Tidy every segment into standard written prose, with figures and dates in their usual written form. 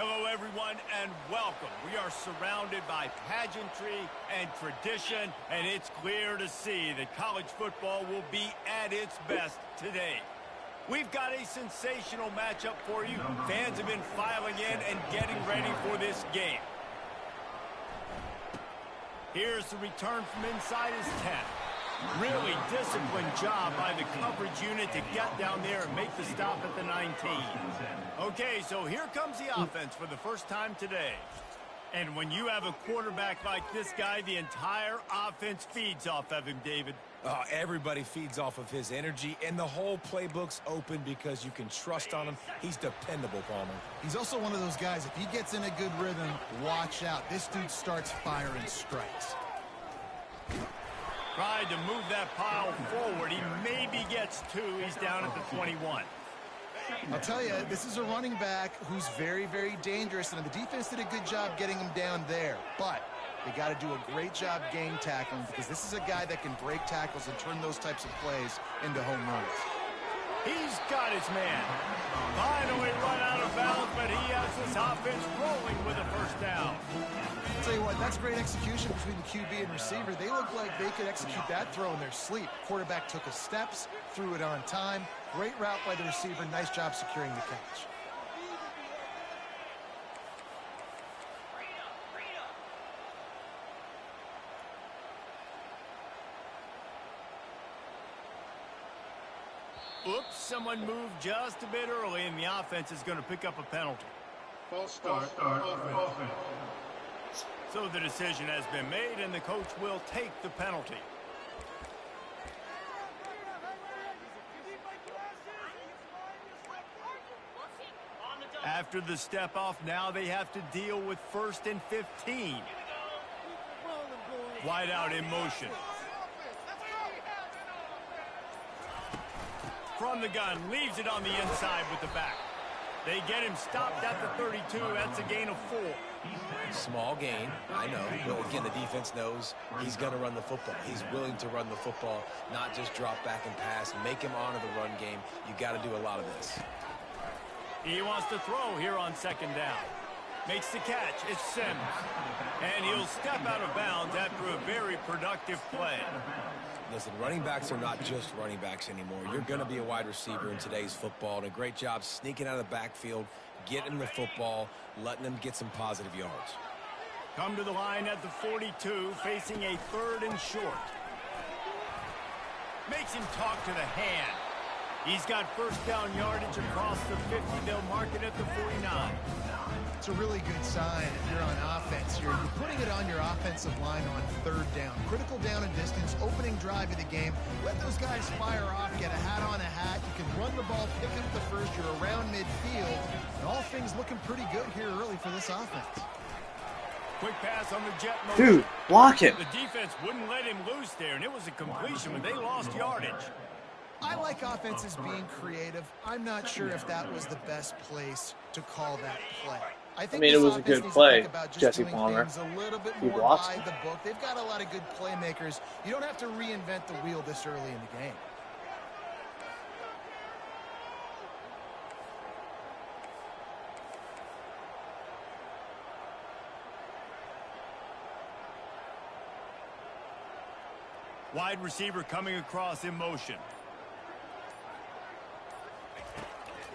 Hello, everyone, and welcome. We are surrounded by pageantry and tradition, and it's clear to see that college football will be at its best today. We've got a sensational matchup for you. Fans have been filing in and getting ready for this game. Here's the return from inside his 10. Really disciplined job by the coverage unit to get down there and make the stop at the 19. Okay, so here comes the offense for the first time today. And when you have a quarterback like this guy, the entire offense feeds off of him, David. Everybody feeds off of his energy, and the whole playbook's open because you can trust on him. He's dependable, Palmer. He's also one of those guys, if he gets in a good rhythm, watch out. This dude starts firing strikes. Tried to move that pile forward. He maybe gets two. He's down at the 21. I'll tell you, this is a running back who's very, very dangerous, and the defense did a good job getting him down there. But they got to do a great job game tackling because this is a guy that can break tackles and turn those types of plays into home runs. He's got his man. Finally run out of bounds, but he has this offense rolling with a first down. I'll tell you what, that's great execution between the QB and receiver. They look like they could execute that throw in their sleep. Quarterback took his steps, threw it on time. Great route by the receiver. Nice job securing the catch. Oops, someone moved just a bit early, and the offense is going to pick up a penalty. False start offense. So the decision has been made, and the coach will take the penalty. After the step off, now they have to deal with 1st and 15. Wide out in motion. From the gun, leaves it on the inside with the back. They get him stopped at the 32. That's a gain of 4. Small gain, I know. But again, the defense knows he's going to run the football. He's willing to run the football, not just drop back and pass. Make him honor the run game. You got to do a lot of this. He wants to throw here on 2nd down. Makes the catch. It's Szn1. And he'll step out of bounds after a very productive play. Listen, running backs are not just running backs anymore. You're going to be a wide receiver in today's football. And a great job sneaking out of the backfield, getting the football, letting them get some positive yards. Come to the line at the 42, facing a 3rd and short. Makes him talk to the hand. He's got first down yardage across the 50. They'll mark it at the 49. It's a really good sign if you're on offense. You're putting it on your offensive line on 3rd down. Critical down and distance, opening drive of the game. Let those guys fire off, get a hat on a hat. You can run the ball, pick up the first. You're around midfield. And all things looking pretty good here early for this offense. Quick pass on the jet motion. Dude, block him. The defense wouldn't let him loose there, and it was a completion, but they lost yardage. I like offenses being creative. I'm not sure if that was the best place to call that play. I mean, it was a good play, Jesse Palmer. A little bit He more blocked by him. the book. They've got a lot of good playmakers. You don't have to reinvent the wheel this early in the game. Wide receiver coming across in motion.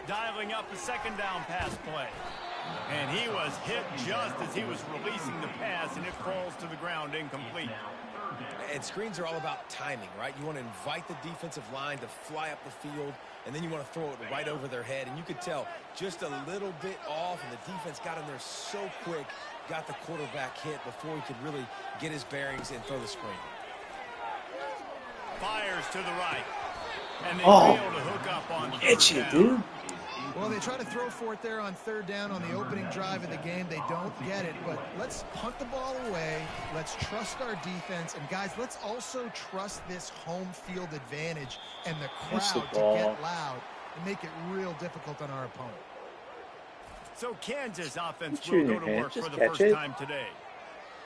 Dialing up a 2nd down pass play. And he was hit just as he was releasing the pass, and it falls to the ground incomplete. And screens are all about timing, right? You want to invite the defensive line to fly up the field, and then you want to throw it right over their head. And you could tell just a little bit off, and the defense got in there so quick, got the quarterback hit before he could really get his bearings and throw the screen. Fires to the right. And they fail to hook up on 3rd down. Dude. Well, they try to throw for it there on 3rd down on the opening drive of the game. They don't get it, but let's punt the ball away. Let's trust our defense. And, guys, let's also trust this home field advantage and the crowd to get loud and make it real difficult on our opponent. So Kansas offense will go to work for the first time today.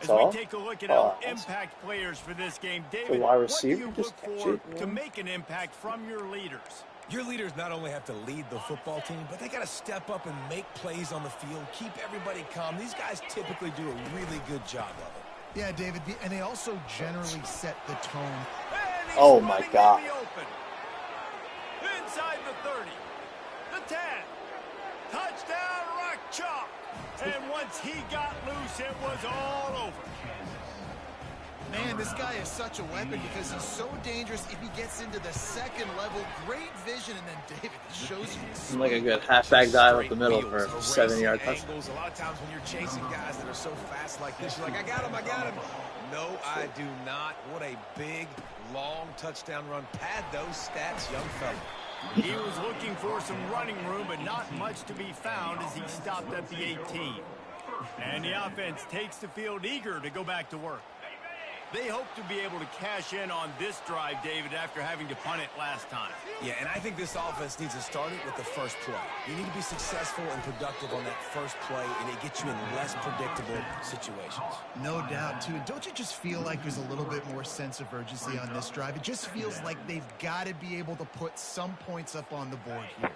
As So, we take a look at our impact players for this game, David, wide what do you receiver, look just catch for it, to man. make an impact from your leaders? Your leaders not only have to lead the football team, but they got to step up and make plays on the field, keep everybody calm. These guys typically do a really good job of it. Yeah, David, and they also generally set the tone. Oh, my God. Inside the 30, the 10, touchdown, rock chalk. And once he got loose, it was all over. Man, this guy is such a weapon because he's so dangerous if he gets into the second level. Great vision, and then David shows you. Like a good halfback dive up the middle for a 7-yard touchdown. A lot of times when you're chasing guys that are so fast like this, you're like, I got him. No, I do not. What a big, long touchdown run. Pad those stats, young fella. He was looking for some running room, but not much to be found as he stopped at the 18. And the offense takes the field eager to go back to work. They hope to be able to cash in on this drive, David, after having to punt it last time. Yeah, and I think this offense needs to start it with the first play. You need to be successful and productive on that first play, and it gets you in less predictable situations. No doubt, too. Don't you just feel like there's a little bit more sense of urgency on this drive? It just feels like they've got to be able to put some points up on the board here.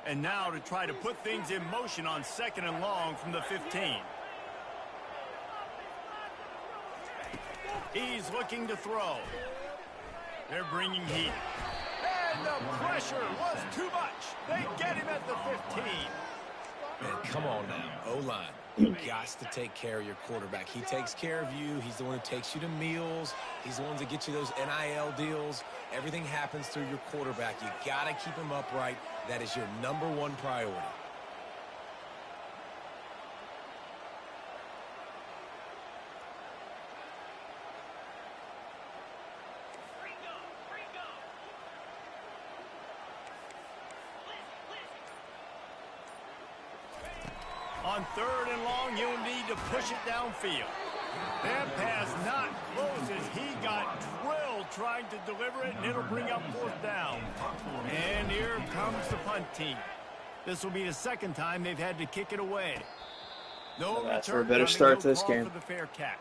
And now to try to put things in motion on 2nd and long from the 15. He's looking to throw. They're bringing heat. And the pressure was too much. They get him at the 15. Man, come on now, O-line. You got to take care of your quarterback. He takes care of you. He's the one who takes you to meals. He's the one that gets you those NIL deals. Everything happens through your quarterback. You got to keep him upright. That is your #1 priority. On 3rd and long, you'll need to push it downfield. That pass not close as he got drilled trying to deliver it, and it'll bring up 4th down. And here comes the punt team. This will be the 2nd time they've had to kick it away. No That's for a return better coming, start no to this call game. for the fair catch.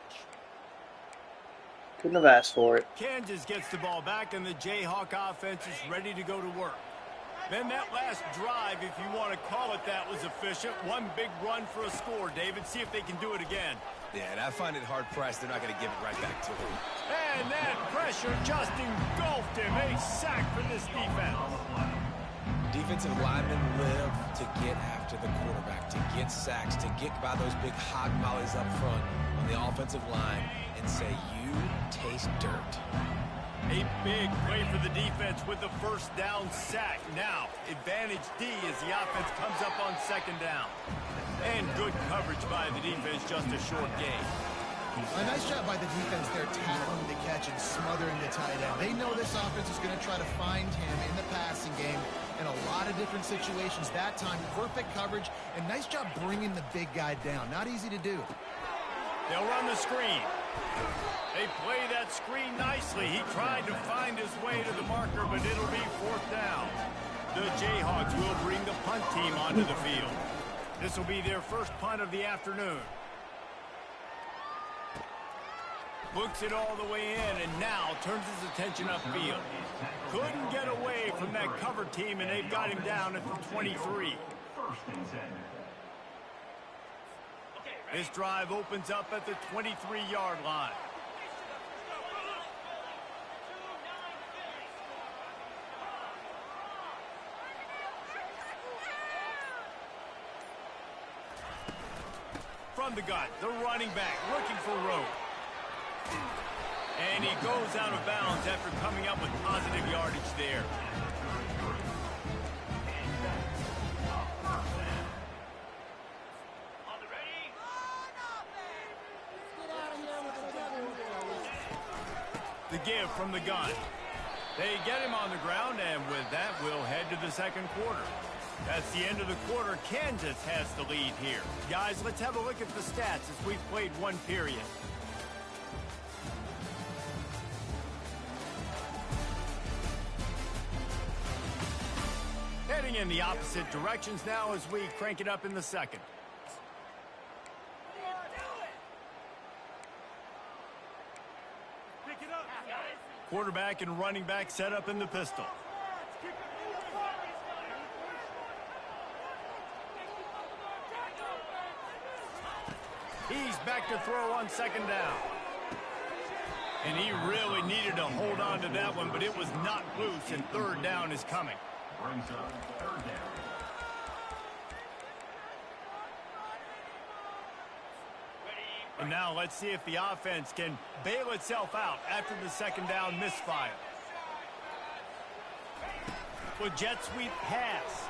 Couldn't have asked for it. Kansas gets the ball back, and the Jayhawk offense is ready to go to work. Then that last drive, if you want to call it that, was efficient. One big run for a score, David. See if they can do it again. Yeah, and I find it hard-pressed. They're not going to give it right back to him. And that pressure just engulfed him. A sack for this defense. Defensive linemen live to get after the quarterback, to get sacks, to get by those big hog mollies up front on the offensive line and say, you taste dirt. A big play for the defense with the 1st down sack. Now, advantage D as the offense comes up on 2nd down. And good coverage by the defense, just a short gain. A nice job by the defense there, tackling the catch and smothering the tight end. They know this offense is going to try to find him in the passing game in a lot of different situations. That time, perfect coverage, and nice job bringing the big guy down. Not easy to do. They'll run the screen. They play that screen nicely. He tried to find his way to the marker, but it'll be 4th down. The Jayhawks will bring the punt team onto the field. This will be their first punt of the afternoon. Looks it all the way in, and now turns his attention upfield. Couldn't get away from that cover team, and they've got him down at the 23. This drive opens up at the 23-yard line. From the gun, the running back looking for room. And he goes out of bounds after coming up with positive yardage there. The give from the gun. They get him on the ground, and with that, we'll head to the 2nd quarter. That's the end of the quarter. Kansas has the lead here. Guys, let's have a look at the stats as we've played 1 period. Heading in the opposite directions now as we crank it up in the 2nd. Quarterback and running back set up in the pistol. He's back to throw on second down. And he really needed to hold on to that one, but it was not loose, and third down is coming. Brings up third down. And now let's see if the offense can bail itself out after the second down misfire. With jet sweep pass.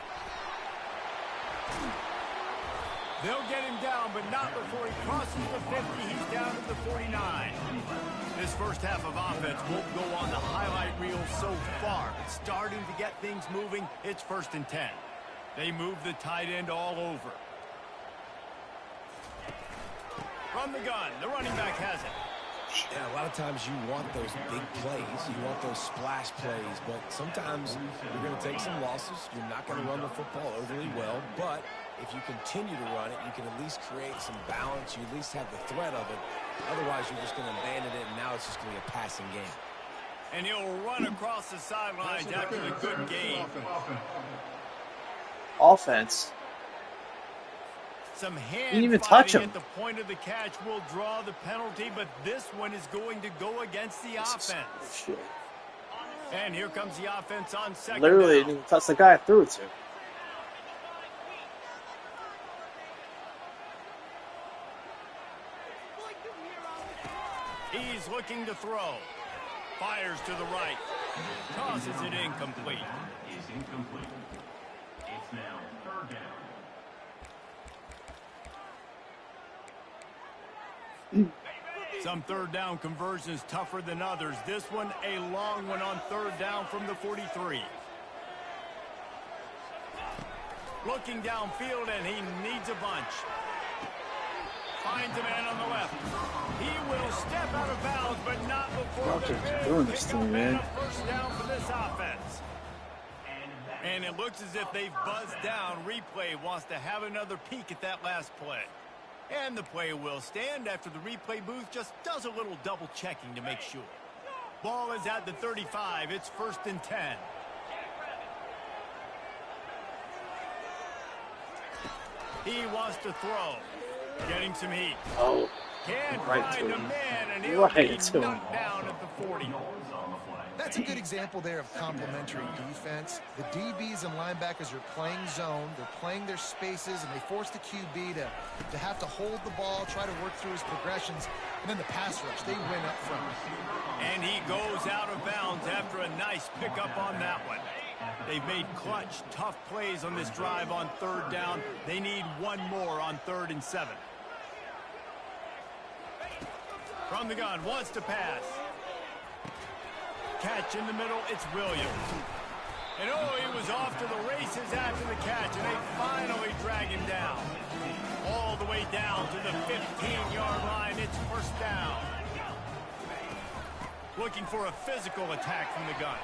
They'll get him down, but not before he crosses the 50. He's down to the 49. This first half of offense won't go on the highlight reel so far. It's starting to get things moving. It's 1st and 10. They move the tight end all over. From the gun, the running back has it. Yeah, a lot of times you want those big plays. You want those splash plays. But sometimes you're going to take some losses. You're not going to run the football overly well. But if you continue to run it, you can at least create some balance. You at least have the threat of it. Otherwise, you're just going to abandon it, and now it's just going to be a passing game. And he'll run across the sidelines after the good game. Offense. Some didn't hand even touch fighting him. at the point of the catch will draw the penalty, but this one is going to go against the offense. Shit. And here comes the offense on second Literally down. didn't touch the guy I threw it to. He's looking to throw. Fires to the right. Tosses it incomplete. Is incomplete. It's now third down. Some third down conversions tougher than others. This one a long one on third down from the 43. Looking downfield, and he needs a bunch. Finds a man on the left. He will step out of bounds, but not before Y'all the just Bears doing this pick to me, up man. and a first down for this offense. And it looks as if they've buzzed down. Replay wants to have another peek at that last play. And the play will stand after the replay booth just does a little double checking to make sure. Ball is at the 35. It's 1st and 10. He wants to throw. Getting some heat. Oh, Can't right find to a him. man, and he'll Right be to him. knocked down at the 40. That's a good example there of complementary defense. The DBs and linebackers are playing zone. They're playing their spaces, and they force the QB to have to hold the ball, try to work through his progressions. And then the pass rush, they win up front. And he goes out of bounds after a nice pickup on that one. They've made clutch, tough plays on this drive on third down. They need one more on 3rd and 7. From the gun, wants to pass. Catch in the middle, it's Williams. And oh, he was off to the races after the catch, and they finally drag him down. All the way down to the 15-yard line, it's 1st down. Looking for a physical attack from the gun.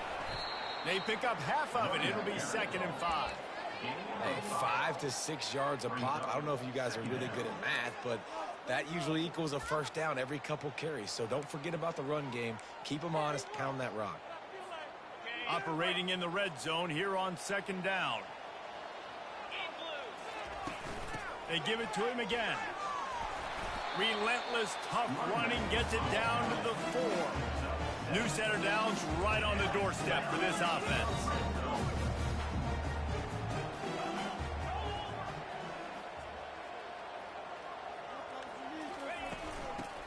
They pick up half of it, it'll be 2nd and 5. Hey, 5 to 6 yards a pop. I don't know if you guys are really good at math, but that usually equals a first down every couple carries. So don't forget about the run game. Keep them honest. Pound that rock. Operating in the red zone here on 2nd down. They give it to him again. Relentless, tough running gets it down to the 4. New center downs right on the doorstep for this offense.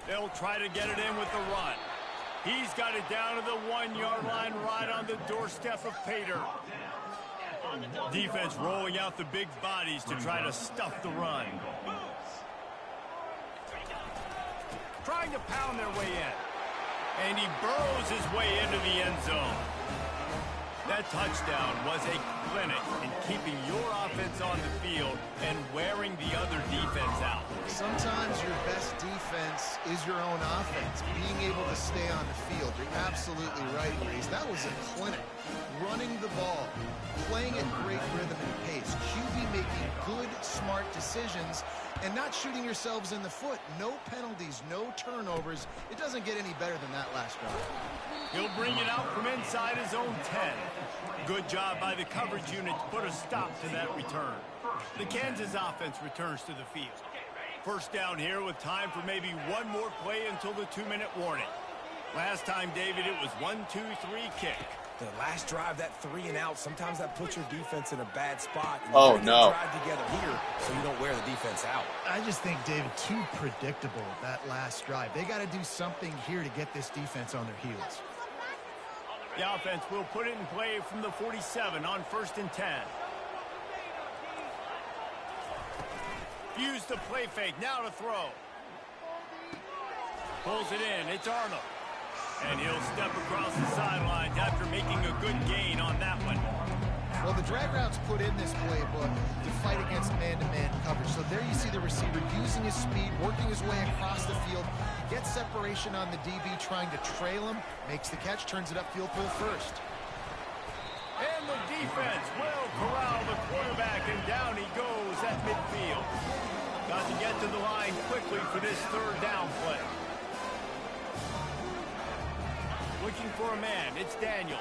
They'll try to get it in with the run. He's got it down to the 1-yard line right on the doorstep of Pater. Defense rolling out the big bodies to try to stuff the run. Trying to pound their way in. And he burrows his way into the end zone. That touchdown was a clinic in keeping your offense on the field and wearing the other defense out. Sometimes your best defense is your own offense, being able to stay on the field. You're absolutely right, Reese. That was a clinic. Running the ball, playing at great rhythm and pace, QB making good, smart decisions, and not shooting yourselves in the foot. No penalties, no turnovers. It doesn't get any better than that last drive. He'll bring it out from inside his own 10. Good job by the coverage unit to put a stop to that return. The Kansas offense returns to the field. First down here with time for maybe one more play until the 2-minute warning. Last time, David, it was 1-2-3 kick. The last drive, that 3 and out, sometimes that puts your defense in a bad spot. And Oh, you no. drive together here so you don't wear the defense out. I just think, David, too predictable, that last drive. They got to do something here to get this defense on their heels. The offense will put it in play from the 47 on 1st and 10. Use the play fake, now to throw. Pulls it in, it's Arnold. And he'll step across the sidelines after making a good gain on that one. Well, the drag route's put in this playbook to fight against man-to-man coverage. So there you see the receiver using his speed, working his way across the field. He gets separation on the DB, trying to trail him, makes the catch, turns it upfield full first. And the defense will corral the quarterback, and down he goes at midfield. Got to get to the line quickly for this 3rd down play. Looking for a man, it's Daniels.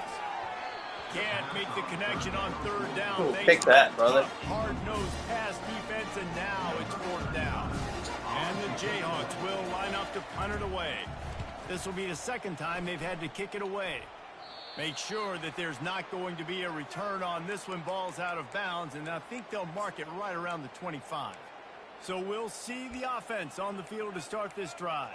Can't make the connection on 3rd down. Ooh, pick that, brother. Hard-nosed pass defense, and now it's 4th down. And the Jayhawks will line up to punt it away. This will be the 2nd time they've had to kick it away. Make sure that there's not going to be a return on this when ball's out of bounds, and I think they'll mark it right around the 25. So we'll see the offense on the field to start this drive.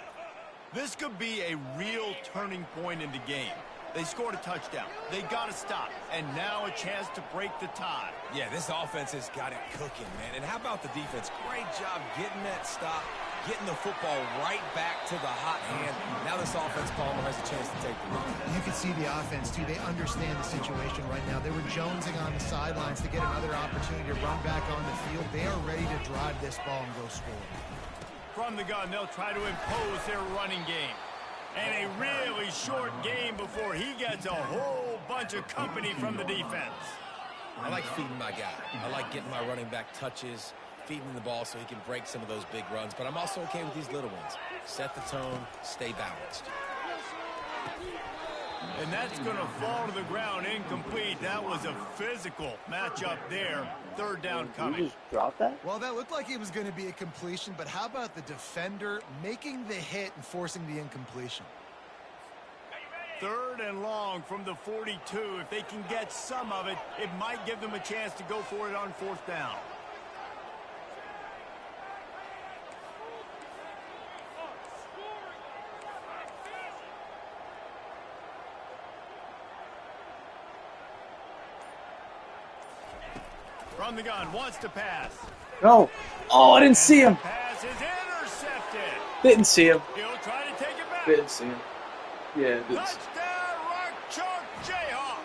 This could be a real turning point in the game. They scored a touchdown. They got to stop. And now a chance to break the tie. Yeah, this offense has got it cooking, man. And how about the defense? Great job getting that stop, getting the football right back to the hot hand. Now this offense, Palmer, has a chance to take the lead. You can see the offense, too. They understand the situation right now. They were jonesing on the sidelines to get another opportunity to run back on the field. They are ready to drive this ball and go score. From the gun, they'll try to impose their running game. And a really short game before he gets a whole bunch of company from the defense. I like feeding my guy. I like getting my running back touches, feeding him the ball so he can break some of those big runs. But I'm also okay with these little ones. Set the tone, stay balanced. And that's going to fall to the ground incomplete. That was a physical matchup there. 3rd down coming. You just drop that? Well, that looked like it was going to be a completion, but how about the defender making the hit and forcing the incompletion? 3rd and long from the 42. If they can get some of it, it might give them a chance to go for it on 4th down. From the gun, wants to pass. No. Oh, I didn't see him. Pass is intercepted. Didn't see him. He'll try to take it back. Didn't see him. Yeah, didn't see him. Touchdown, Rock Chalk Jayhawk.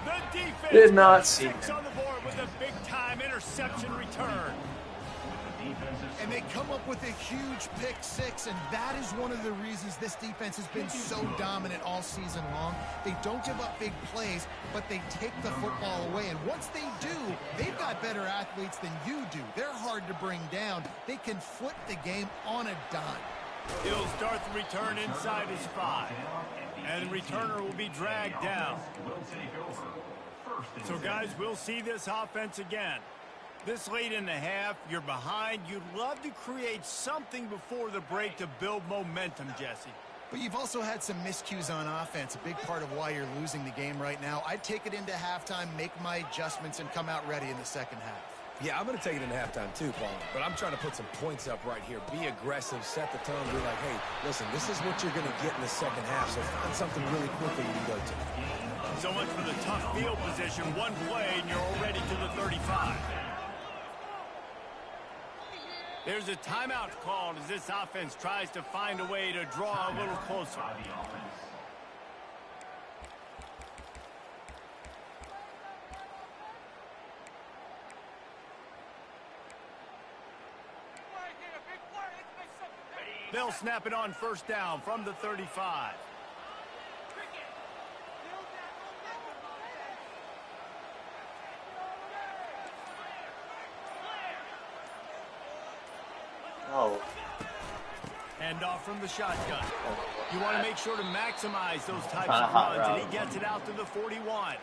The defense Did not see him. 6 on the board with a big-time interception return. And they come up with a huge pick 6, and that is one of the reasons this defense has been so dominant all season long. They don't give up big plays, but they take the football away. And once they do, they've got better athletes than you do. They're hard to bring down. They can flip the game on a dime. He'll start the return inside his 5. And the returner will be dragged down. So, guys, we'll see this offense again. This late in the half, you're behind. You'd love to create something before the break to build momentum, Jesse. But you've also had some miscues on offense, a big part of why you're losing the game right now. I'd take it into halftime, make my adjustments, and come out ready in the 2nd half. Yeah, I'm going to take it into halftime too, Paul. But I'm trying to put some points up right here. Be aggressive, set the tone, be like, hey, listen, this is what you're going to get in the 2nd half, so find something really quickly you can go to. So much for the tough field position. One play, and you're already to the 35. There's a timeout called as this offense tries to find a way to draw a little closer. They'll snap it on 1st down from the 35. Oh. Hand off from the shotgun. You want to make sure to maximize those types Kinda of hot runs, and route. he gets it out to the 41.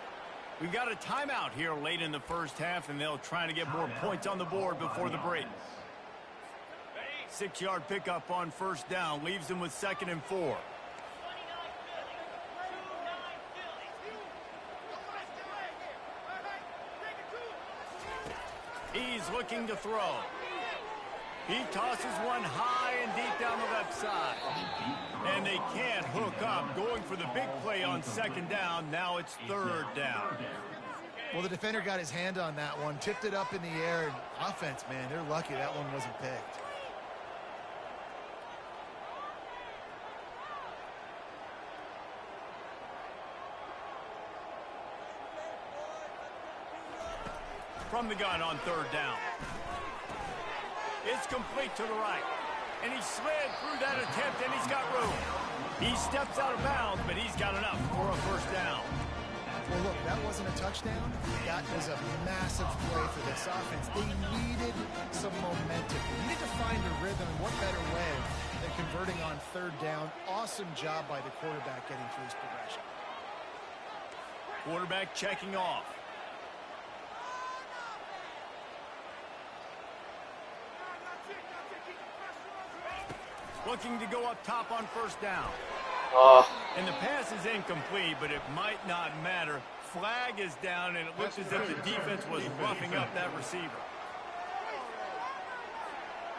We've got a timeout here late in the 1st half, and they'll try to get more points on the board before the break. 6-yard pickup on first down leaves them with 2nd and 4. He's looking to throw. He tosses one high and deep down the left side. And they can't hook up, going for the big play on 2nd down. Now it's 3rd down. Well, the defender got his hand on that one, tipped it up in the air. Offense, man, they're lucky that one wasn't picked. From the gun on 3rd down. It's complete to the right. And he slid through that attempt, and he's got room. He steps out of bounds, but he's got enough for a 1st down. Well, look, that wasn't a touchdown. That was a massive play for this offense. They needed some momentum. They needed to find a rhythm, and what better way than converting on 3rd down. Awesome job by the quarterback getting through his progression. Quarterback checking off. Looking to go up top on 1st down. And the pass is incomplete, but it might not matter. Flag is down, and it looks as if the defense was roughing up that receiver.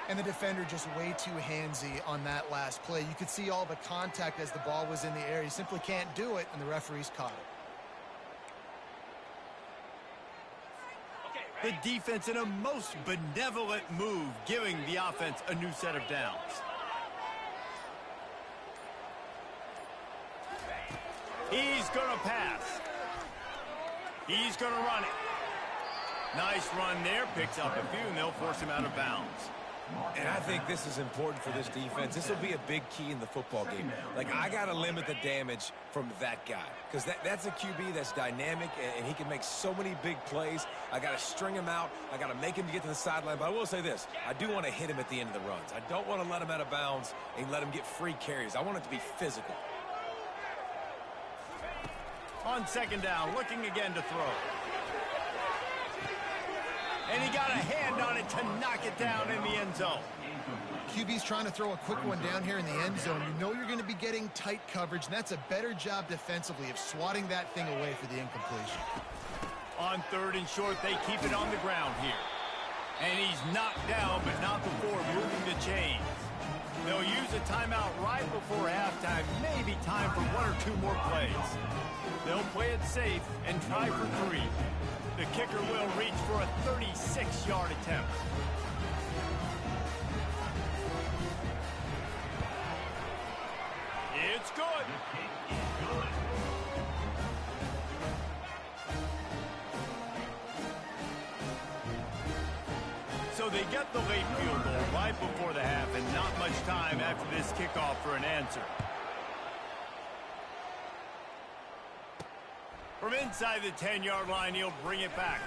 And the defender just way too handsy on that last play. You could see all the contact as the ball was in the air. He simply can't do it, and the referees caught it. The defense in a most benevolent move, giving the offense a new set of downs. He's going to pass. He's going to run it. Nice run there. Picks up a few, and they'll force him out of bounds. And I think this is important for this defense. This will be a big key in the football game. Like, I got to limit the damage from that guy, because that's a QB that's dynamic, and he can make so many big plays. I got to string him out. I got to make him to get to the sideline. But I will say this. I do want to hit him at the end of the runs. I don't want to let him out of bounds and let him get free carries. I want it to be physical. On 2nd down, looking again to throw. And he got a hand on it to knock it down in the end zone. QB's trying to throw a quick one down here in the end zone. You know you're going to be getting tight coverage, and that's a better job defensively of swatting that thing away for the incompletion. On 3rd and short, they keep it on the ground here. And he's knocked down, but not before moving the chains. They'll use a timeout right before halftime, maybe time for 1 or 2 more plays. They'll play it safe and try for 3. The kicker will reach for a 36-yard attempt. It's good. So they get the late field goal right before the half, and not much time after this kickoff for an answer. From inside the 10-yard line, he'll bring it back.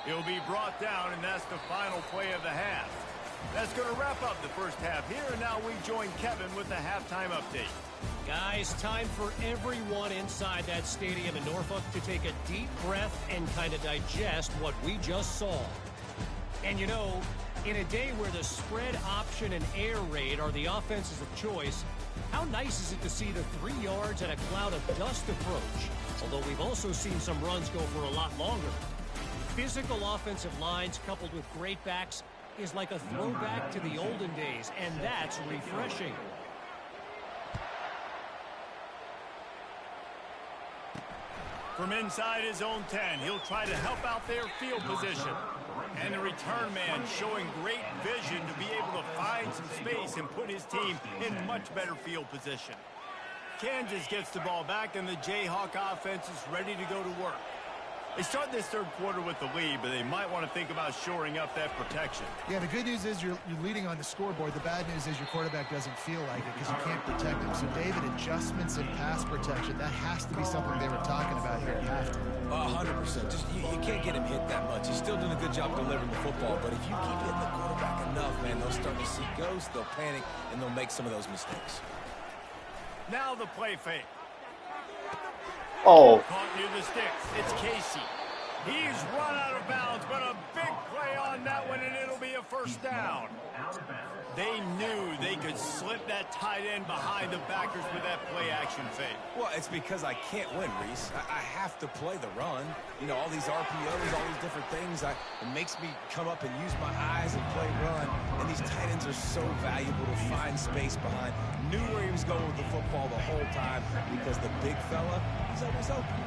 He'll be brought down, and that's the final play of the half. That's going to wrap up the first half here, and now we join Kevin with the halftime update. Guys, time for everyone inside that stadium in Norfolk to take a deep breath and kind of digest what we just saw. And you know, in a day where the spread option and air raid are the offenses of choice, how nice is it to see the 3 yards and a cloud of dust approach? Although we've also seen some runs go for a lot longer. Physical offensive lines coupled with great backs is like a throwback to the olden days, and that's refreshing. From inside his own 10, he'll try to help out their field position. And the return man showing great vision to be able to find some space and put his team in much better field position. Kansas gets the ball back, and the Jayhawk offense is ready to go to work. They start this third quarter with the lead, but they might want to think about shoring up that protection. Yeah, the good news is you're leading on the scoreboard. The bad news is your quarterback doesn't feel like it because you can't protect him. So, David, adjustments in pass protection, that has to be something they were talking about here at halftime. 100%. Just you can't get him hit that much. He's still doing a good job delivering the football, but if you keep hitting the quarterback enough, man, they'll start to see ghosts, they'll panic, and they'll make some of those mistakes. Now the play fake. Oh. Caught near the sticks. It's Casey. He's run out of bounds, but a big play on that one, and it'll be a a first down. They knew they could slip that tight end behind the backers with that play-action fake. Well, it's because I can't win, Reese. I have to play the run. You know, all these RPOs, all these different things. It makes me come up and use my eyes and play run. And these tight ends are so valuable to find space behind. Knew where he was going with the football the whole time because the big fella, he's always open.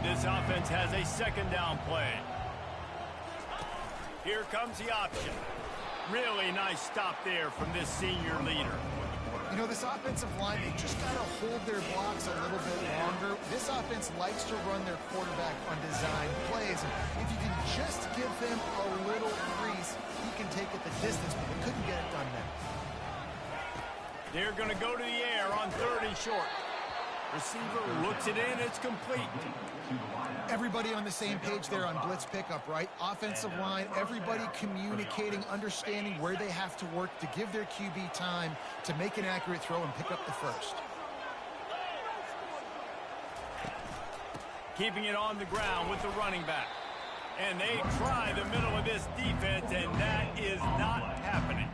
This offense has a second down play. Here comes the option. Really nice stop there from this senior leader. You know, this offensive line, they just got to hold their blocks a little bit longer. This offense likes to run their quarterback on design plays. And if you can just give him a little grease, he can take it the distance, but they couldn't get it done there. They're going to go to the air on 3rd and short. Receiver looks it in, it's complete. Everybody on the same page there on blitz pickup, right? Offensive line, everybody communicating, understanding where they have to work to give their QB time to make an accurate throw and pick up the first. Keeping it on the ground with the running back. And they try the middle of this defense, and that is not happening.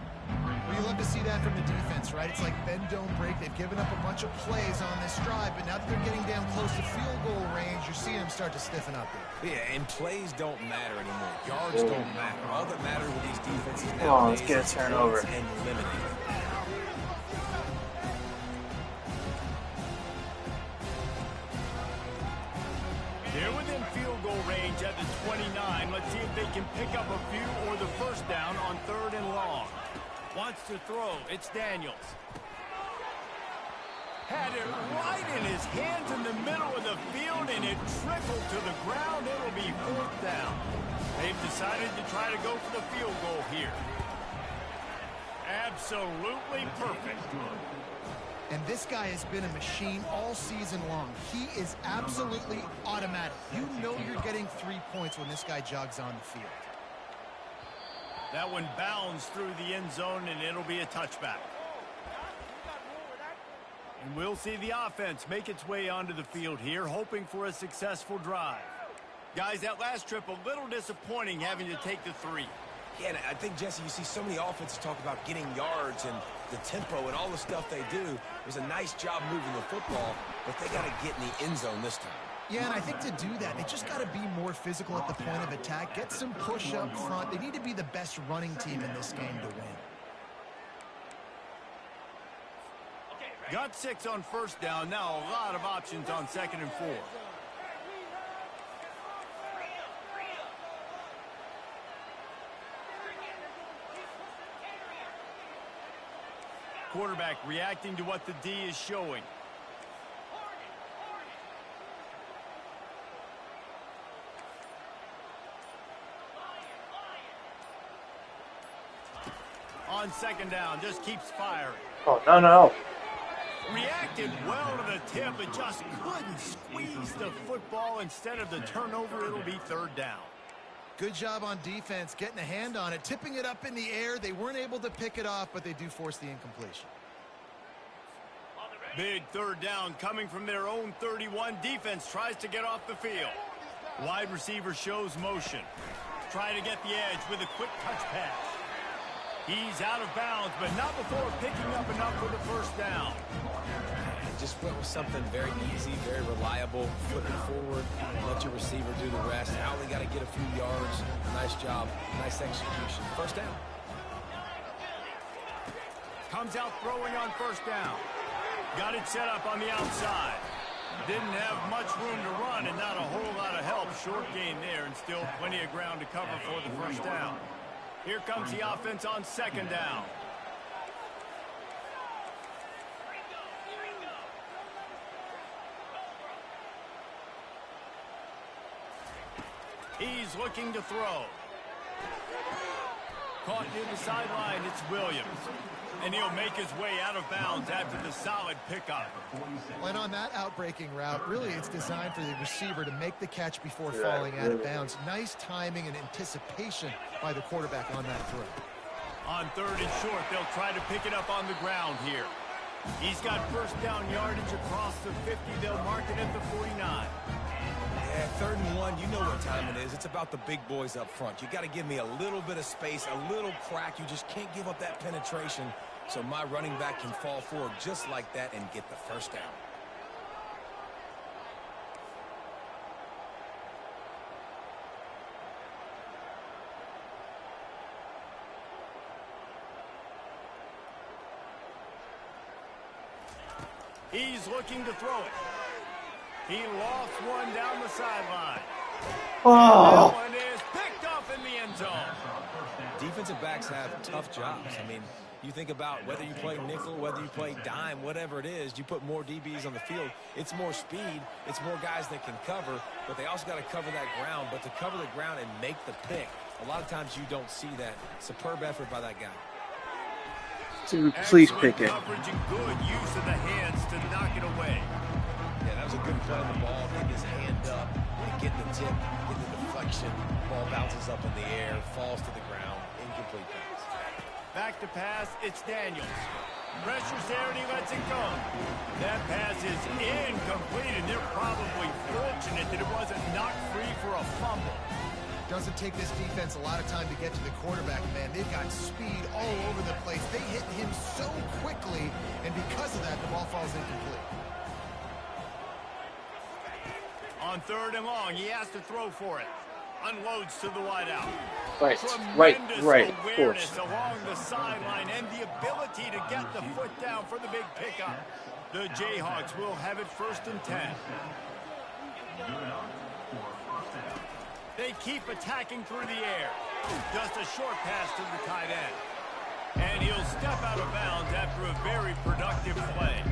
Well, you love to see that from the defense, right? It's like bend, don't break. They've given up a bunch of plays on this drive, but now that they're getting down close to field goal range, you're seeing them start to stiffen up there. Yeah, and plays don't matter anymore. Yards don't matter. All that matters with these defenses Come on, let's nowadays get a is turnover. points and limiting. They're within field goal range at the 29. Let's see if they can pick up a few or the first down on 3rd and long. Wants to throw. It's Daniels. Had it right in his hands in the middle of the field, and it trickled to the ground. It'll be 4th down. They've decided to try to go for the field goal here. Absolutely perfect. And this guy has been a machine all season long. He is absolutely automatic. You know you're getting 3 points when this guy jogs on the field. That one bounds through the end zone, and it'll be a touchback. And we'll see the offense make its way onto the field here, hoping for a successful drive. Guys, that last trip, a little disappointing having to take the 3. Yeah, and I think, Jesse, you see so many offenses talk about getting yards and the tempo and all the stuff they do. It was a nice job moving the football, but they got to get in the end zone this time. Yeah, and I think to do that, they just got to be more physical at the point of attack, get some push up front. They need to be the best running team in this game to win. Got 6 on first down. Now a lot of options on 2nd and 4. Quarterback reacting to what the D is showing. On 2nd down, just keeps firing. Oh, no. Reacted well to the tip, but just couldn't squeeze the football. Instead of the turnover, it'll be 3rd down. Good job on defense, getting a hand on it, tipping it up in the air. They weren't able to pick it off, but they do force the incompletion. Big 3rd down coming from their own 31. Defense tries to get off the field. Wide receiver shows motion. Try to get the edge with a quick touch pass. He's out of bounds, but not before picking up enough for the first down. Just went with something very easy, very reliable. Flip it forward, let your receiver do the rest. Now they got to get a few yards. Nice job, nice execution. First down. Comes out throwing on first down. Got it set up on the outside. Didn't have much room to run and not a whole lot of help. Short gain there and still plenty of ground to cover for the first down. Here comes the offense on 2nd down. He's looking to throw. Caught near the sideline, it's Williams. And he'll make his way out of bounds after the solid pickup. And on that outbreaking route, really it's designed for the receiver to make the catch before falling out of bounds. Nice timing and anticipation by the quarterback on that throw. On 3rd and short, they'll try to pick it up on the ground here. He's got first down yardage across the 50. They'll mark it at the 49. Yeah, Yeah, 3rd and 1, you know what time it is. It's about the big boys up front. You got to give me a little bit of space, a little crack. You just can't give up that penetration so my running back can fall forward just like that and get the first down. He's looking to throw it. He lost one down the sideline. Oh. That one is picked up in the end zone. Defensive backs have tough jobs. I mean, you think about whether you play nickel, whether you play dime, whatever it is, you put more DBs on the field. It's more speed. It's more guys that can cover, but they also got to cover that ground. But to cover the ground and make the pick, a lot of times you don't see that. Superb effort by that guy. Dude, please pick it. Coverage and good use of the hands to knock it away. Yeah, that was a good play on the ball. Getting his hand up, getting the tip, getting the deflection. Ball bounces up in the air, falls to the ground. Incomplete pass. Back to pass, it's Daniels. Pressure's there and he lets it go. That pass is incomplete, and they're probably fortunate that it wasn't knocked free for a fumble. Doesn't take this defense a lot of time to get to the quarterback, man. They've got speed all over the place. They hit him so quickly, and because of that, the ball falls incomplete. On 3rd and long, he has to throw for it. Unloads to the wideout. Right, Tremendous of course. awareness along the sideline and the ability to get the foot down for the big pickup. The Jayhawks will have it 1st and 10. They keep attacking through the air. Just a short pass to the tight end. And he'll step out of bounds after a very productive play.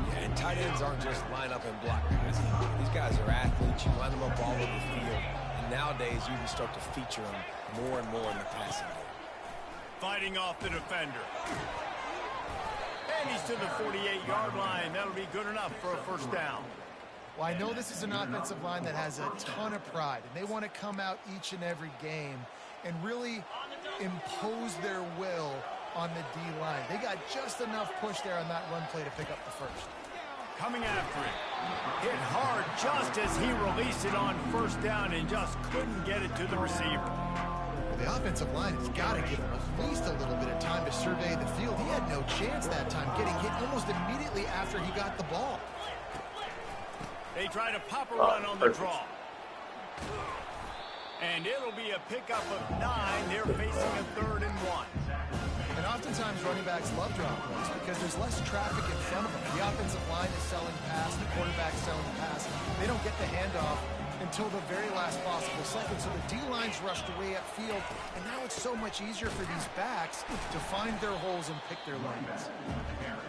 Yeah, and tight ends aren't just line up and block guys. These guys are athletes. You line them up all over the field. And nowadays, you can start to feature them more and more in the passing game. Fighting off the defender. And he's to the 48-yard line. That'll be good enough for a 1st down. Well, I know this is an offensive line that has a ton of pride, and they want to come out each and every game and really impose their will on the D-line. They got just enough push there on that run play to pick up the 1st. Coming after it. Hit hard just as he released it on 1st down and just couldn't get it to the receiver. Well, the offensive line has got to give him at least a little bit of time to survey the field. He had no chance that time, getting hit almost immediately after he got the ball. They try to pop a run on the draw. And it'll be a pickup of 9. They're facing a 3rd and 1. And oftentimes running backs love draw plays because there's less traffic in front of them. The offensive line is selling pass, the quarterback's selling pass. They don't get the handoff until the very last possible second. So the D-line's rushed away upfield, and now it's so much easier for these backs to find their holes and pick their lanes.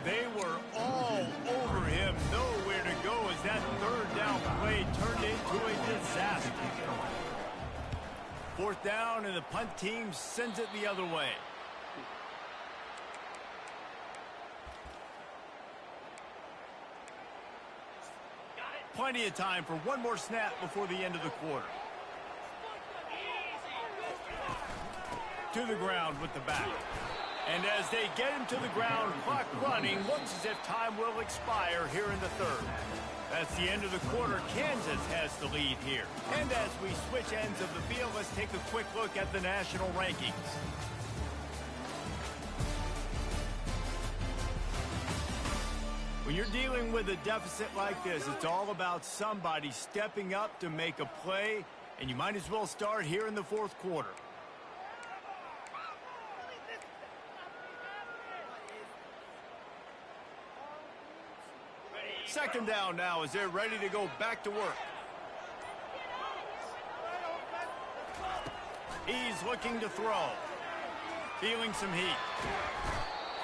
They were all over him, nowhere to go as that 3rd down play turned into a disaster. 4th down, and the punt team sends it the other way. Plenty of time for one more snap before the end of the quarter. To the ground with the back. And as they get him to the ground, clock running, looks as if time will expire here in the 3rd. That's the end of the quarter. Kansas has the lead here. And as we switch ends of the field, let's take a quick look at the national rankings. When you're dealing with a deficit like this, it's all about somebody stepping up to make a play, and you might as well start here in the 4th quarter. Second down now as they're ready to go back to work. He's looking to throw. Feeling some heat.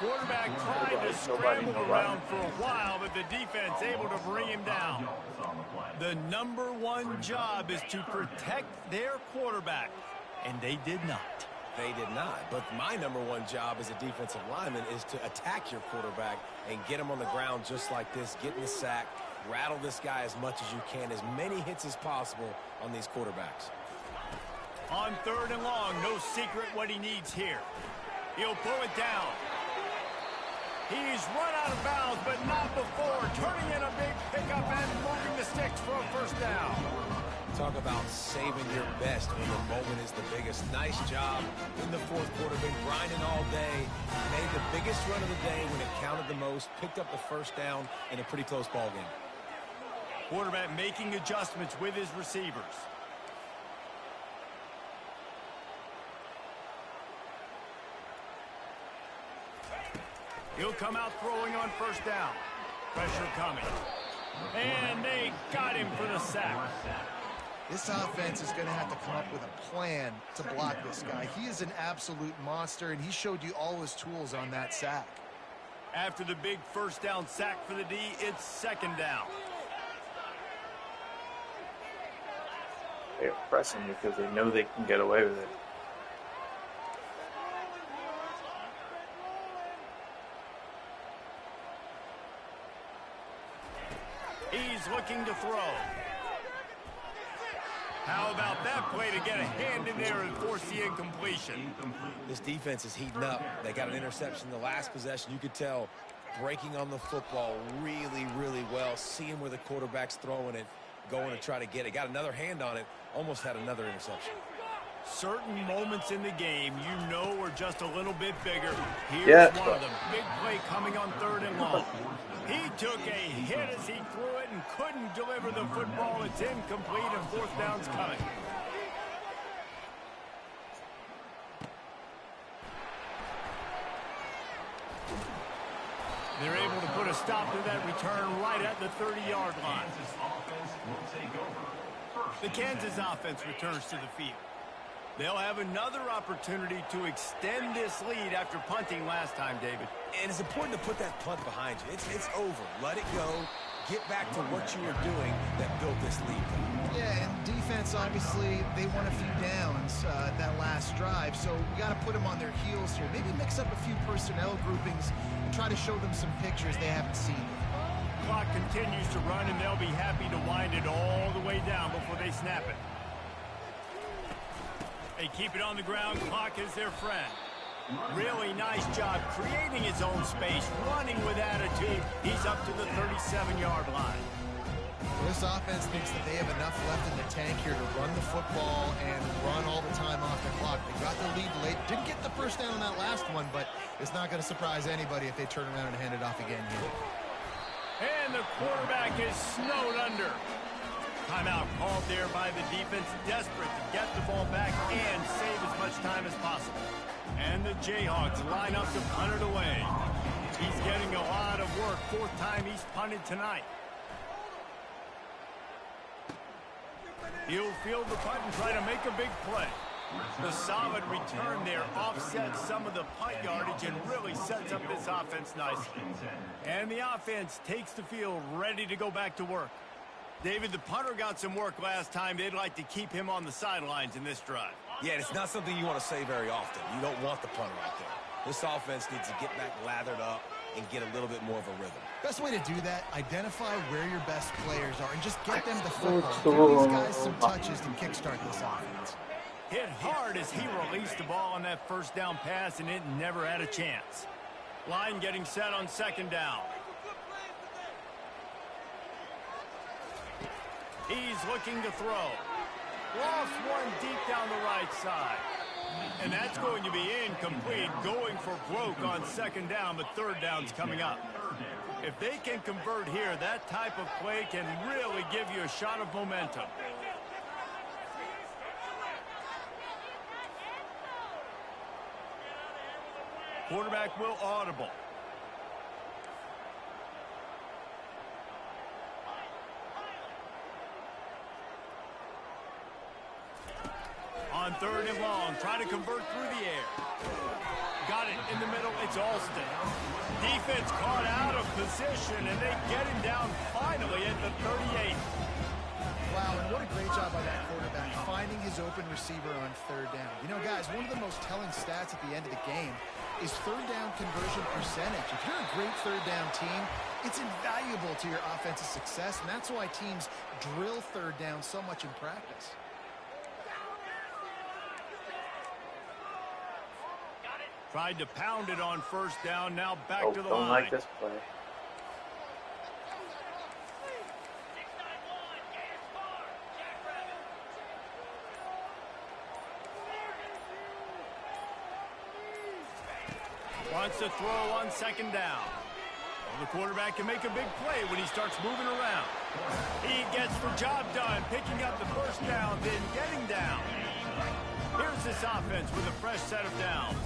Quarterback tried to scramble around for a while, but the defense able to bring him down. The #1 job is to protect their quarterback, and they did not. They did not. But my #1 job as a defensive lineman is to attack your quarterback and get him on the ground just like this, get in the sack, rattle this guy as much as you can, as many hits as possible on these quarterbacks. On 3rd and long, no secret what he needs here. He'll pull it down. He's run out of bounds, but not before. Turning in a big pickup and moving the sticks for a first down. Talk about saving your best when the moment is the biggest. Nice job in the fourth quarter. Been grinding all day. Made the biggest run of the day when it counted the most. Picked up the first down in a pretty close ball game. Quarterback making adjustments with his receivers. He'll come out throwing on first down. Pressure coming. And they got him for the sack. This offense is going to have to come up with a plan to block this guy. He is an absolute monster, and he showed you all his tools on that sack. After the big first down sack for the D, it's second down. They're pressing because they know they can get away with it. He's looking to throw. How about that play to get a hand in there and force the incompletion? This defense is heating up. They got an interception the last possession. You could tell breaking on the football really, really well. Seeing where the quarterback's throwing it, going to try to get it. Got another hand on it. Almost had another interception. Certain moments in the game you know are just a little bit bigger. Here's one of them. Big play coming on third and long. He took a hit as he threw it and couldn't deliver the football. It's incomplete and fourth down's coming. They're able to put a stop to that return right at the 30-yard line. The Kansas offense returns to the field. They'll have another opportunity to extend this lead after punting last time, David. And it's important to put that punt behind you. It's over. Let it go. Get back to what you were doing that built this lead. Yeah, and defense, obviously, they won a few downs that last drive, so we got to put them on their heels here. Maybe mix up a few personnel groupings and try to show them some pictures they haven't seen. Clock continues to run, and they'll be happy to wind it all the way down before they snap it. They keep it on the ground. Clock is their friend. Really nice job creating his own space, running with attitude. He's up to the 37-yard line. This offense thinks that they have enough left in the tank here to run the football and run all the time off the clock. They got the lead late. Didn't get the first down on that last one, but it's not going to surprise anybody if they turn around and hand it off again here. And the quarterback is snowed under. Timeout called there by the defense, desperate to get the ball back and save as much time as possible. And the Jayhawks line up to punt it away. He's getting a lot of work. Fourth time he's punted tonight. He'll field the punt and try to make a big play. The solid return there offsets some of the punt yardage and really sets up this offense nicely. And the offense takes the field ready to go back to work. David, the punter got some work last time. They'd like to keep him on the sidelines in this drive. Yeah, and it's not something you want to say very often. You don't want the punter out there. This offense needs to get back lathered up and get a little bit more of a rhythm. Best way to do that, identify where your best players are and just get them the football. Give these guys some touches to kickstart this offense. Hit hard as he released the ball on that first down pass, and it never had a chance. Line getting set on second down. He's looking to throw. Lost one deep down the right side. And that's going to be incomplete, going for broke on second down, but third down's coming up. If they can convert here, that type of play can really give you a shot of momentum. Quarterback will audible. On third and long, trying to convert through the air. Got it in the middle, it's Alston. Defense caught out of position, and they get him down finally at the 38. Wow, and what a great job by that quarterback, finding his open receiver on third down. You know, guys, one of the most telling stats at the end of the game is third down conversion percentage. If you're a great third down team, it's invaluable to your offensive success, and that's why teams drill third down so much in practice. Tried to pound it on first down, now back to the don't line. like this play. Wants to throw on second down. Well, the quarterback can make a big play when he starts moving around. He gets the job done, picking up the first down, then getting down. Here's this offense with a fresh set of downs.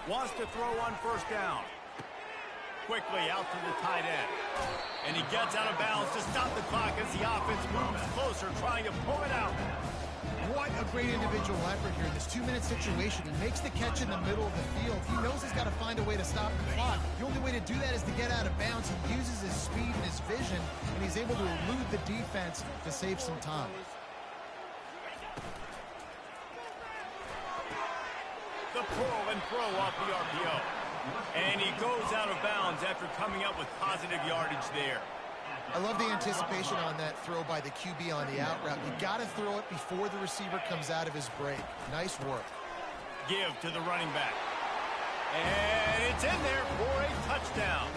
Wants to throw on first down. Quickly out to the tight end. And he gets out of bounds to stop the clock as the offense moves closer, trying to pull it out. What a great individual effort here in this 2-minute situation. He makes the catch in the middle of the field. He knows he's got to find a way to stop the clock. The only way to do that is to get out of bounds. He uses his speed and his vision, and he's able to elude the defense to save some time. The pull and throw off the RPO. And he goes out of bounds after coming up with positive yardage there. I love the anticipation on that throw by the QB on the out route. You got to throw it before the receiver comes out of his break. Nice work. Give to the running back. And it's in there for a touchdown.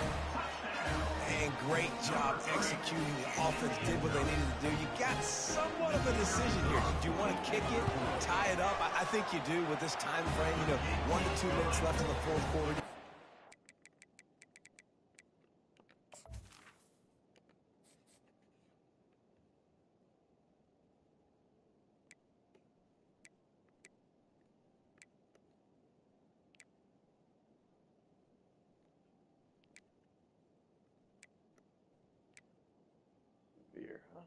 And great job executing. The offense did what they needed to do. You got somewhat of a decision here. Do you want to kick it, tie it up? I think you do with this time frame. 1 to 2 minutes left in the fourth quarter. Beer, huh?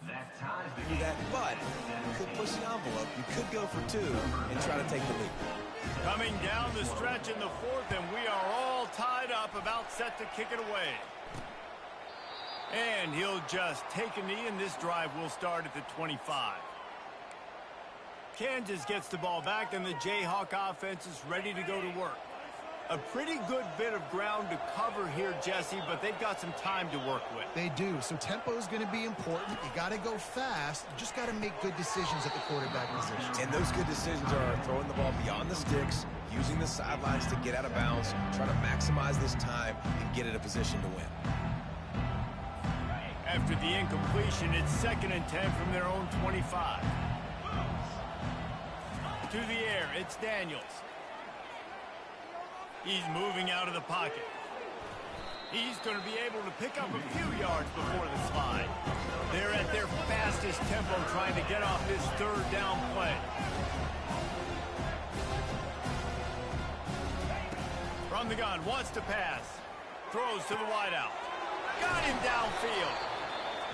That ties the Do that, but you could push the envelope. You could go for 2 and try to take the lead. Coming down the stretch in the fourth, and we are all tied up, about set to kick it away. And he'll just take a knee, and this drive will start at the 25. Kansas gets the ball back, and the Jayhawk offense is ready to go to work. A pretty good bit of ground to cover here, Jesse, but they've got some time to work with. They do. So tempo is going to be important. You got to go fast. You just got to make good decisions at the quarterback position. And those good decisions are throwing the ball beyond the sticks, using the sidelines to get out of bounds, trying to maximize this time and get in a position to win. After the incompletion, it's 2nd and 10 from their own 25. To the air, it's Daniels. He's moving out of the pocket. He's going to be able to pick up a few yards before the slide. They're at their fastest tempo trying to get off this 3rd down play. From the gun, wants to pass. Throws to the wideout. Got him downfield.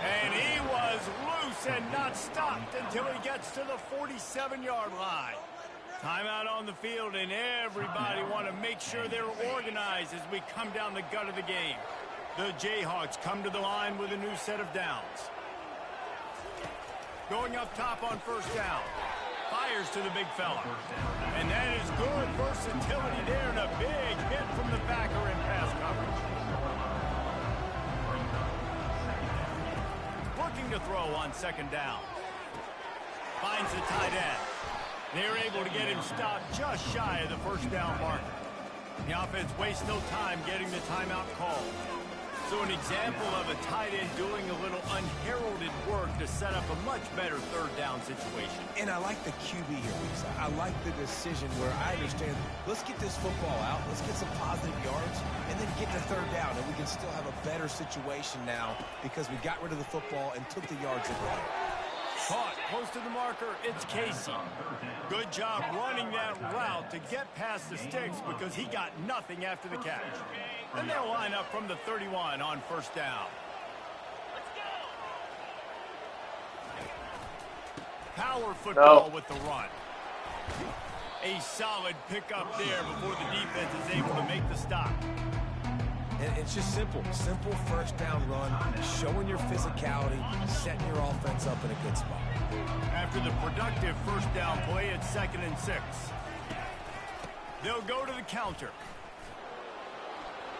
And he was loose and not stopped until he gets to the 47-yard line. Timeout on the field, and everybody want to make sure they're organized as we come down the gut of the game. The Jayhawks come to the line with a new set of downs. Going up top on first down. Fires to the big fella. And that is good versatility there, and a big hit from the backer in pass coverage. Looking to throw on 2nd down. Finds the tight end. They're able to get him stopped just shy of the 1st down marker. The offense wastes no time getting the timeout called. So an example of a tight end doing a little unheralded work to set up a much better 3rd down situation. And I like the QB here, Lisa. I like the decision where I understand, let's get this football out, let's get some positive yards, and then get to 3rd down, and we can still have a better situation now because we got rid of the football and took the yards away. Caught close to the marker, it's Casey. Good job running that route to get past the sticks because he got nothing after the catch. And they'll line up from the 31 on 1st down. Power football with the run. A solid pickup there before the defense is able to make the stop. And it's just simple first down run, showing your physicality, setting your offense up in a good spot. After the productive first down play, it's 2nd and 6. They'll go to the counter.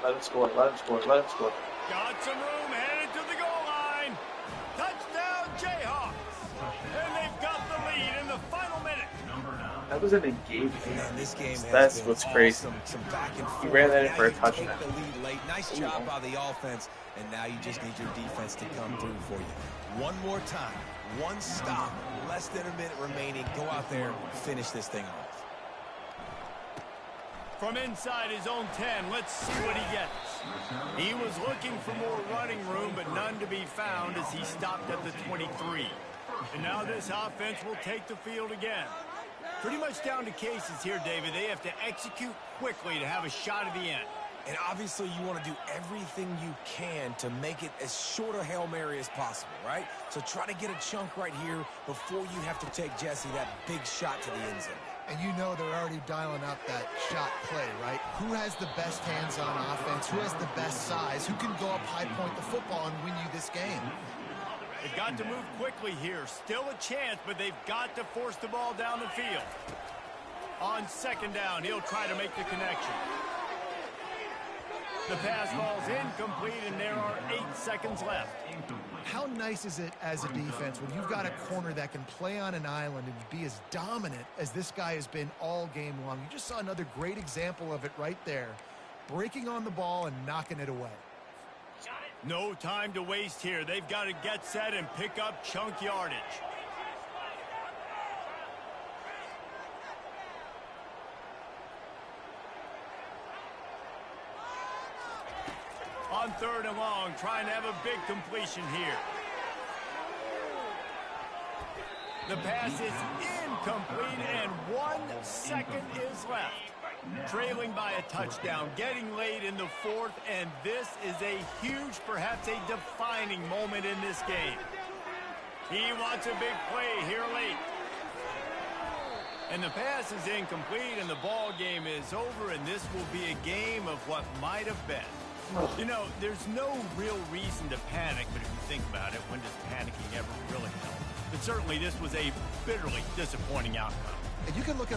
Let him score, let him score, let him score. Got some room, headed to the goal line. Touchdown, Jayhawks. And they've got the lead in the final minute. That was an engagement. Man, this game That's has what's been crazy. awesome. Some back and forth. He ran that in Now for a you touchdown. Take the lead late. Nice job by the offense, and now you just need your defense to come through for you. One more time, one stop, less than a minute remaining. Go out there, finish this thing off. From inside his own 10, let's see what he gets. He was looking for more running room, but none to be found as he stopped at the 23. And now this offense will take the field again. Pretty much down to cases here, David. They have to execute quickly to have a shot at the end. And obviously you want to do everything you can to make it as short a Hail Mary as possible, right? So try to get a chunk right here before you have to take Jesse that big shot to the end zone. And you know they're already dialing up that shot play, right? Who has the best hands on offense? Who has the best size? Who can go up high point the football and win you this game? They've got to move quickly here. Still a chance, but they've got to force the ball down the field. On 2nd down, he'll try to make the connection. The pass ball's incomplete, and there are 8 seconds left. How nice is it as a defense when you've got a corner that can play on an island and be as dominant as this guy has been all game long? You just saw another great example of it right there. Breaking on the ball and knocking it away. No time to waste here. They've got to get set and pick up chunk yardage. On 3rd and long, trying to have a big completion here. The pass is incomplete, and 1 second is left. Trailing by a touchdown, getting late in the 4th, and this is a huge, perhaps a defining moment in this game. He wants a big play here late. And the pass is incomplete, and the ball game is over, and this will be a game of what might have been. You know, there's no real reason to panic, but if you think about it, when does panicking ever really help? But certainly this was a bitterly disappointing outcome. And you can look at